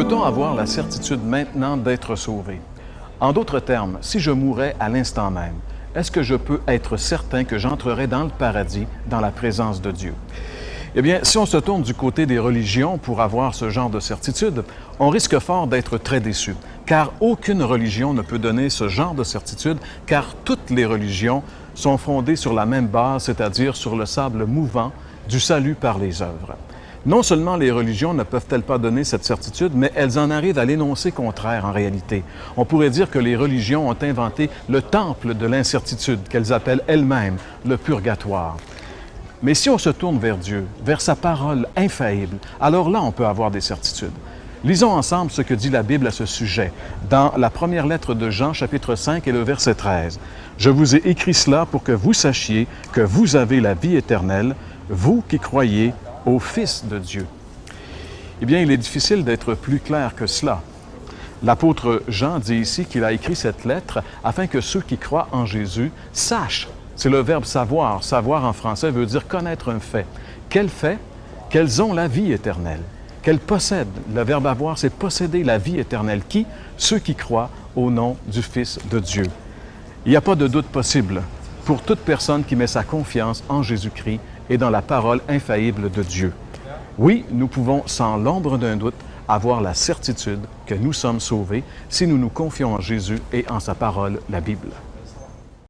Peut-on avoir la certitude maintenant d'être sauvé? En d'autres termes, si je mourais à l'instant même, est-ce que je peux être certain que j'entrerai dans le paradis, dans la présence de Dieu? Eh bien, si on se tourne du côté des religions pour avoir ce genre de certitude, on risque fort d'être très déçu, car aucune religion ne peut donner ce genre de certitude, car toutes les religions sont fondées sur la même base, c'est-à-dire sur le sable mouvant du salut par les œuvres. Non seulement les religions ne peuvent-elles pas donner cette certitude, mais elles en arrivent à l'énoncé contraire en réalité. On pourrait dire que les religions ont inventé le temple de l'incertitude, qu'elles appellent elles-mêmes le purgatoire. Mais si on se tourne vers Dieu, vers sa parole infaillible, alors là, on peut avoir des certitudes. Lisons ensemble ce que dit la Bible à ce sujet, dans la première lettre de Jean, chapitre 5 et le verset 13. « Je vous ai écrit cela pour que vous sachiez que vous avez la vie éternelle, vous qui croyez au Fils de Dieu. » Eh bien, il est difficile d'être plus clair que cela. L'apôtre Jean dit ici qu'il a écrit cette lettre afin que ceux qui croient en Jésus sachent. C'est le verbe savoir. Savoir en français veut dire connaître un fait. Quel fait? Qu'elles ont la vie éternelle. Qu'elles possèdent. Le verbe avoir, c'est posséder la vie éternelle. Qui? Ceux qui croient au nom du Fils de Dieu. Il n'y a pas de doute possible pour toute personne qui met sa confiance en Jésus-Christ et dans la parole infaillible de Dieu. Oui, nous pouvons, sans l'ombre d'un doute, avoir la certitude que nous sommes sauvés si nous nous confions en Jésus et en sa parole, la Bible.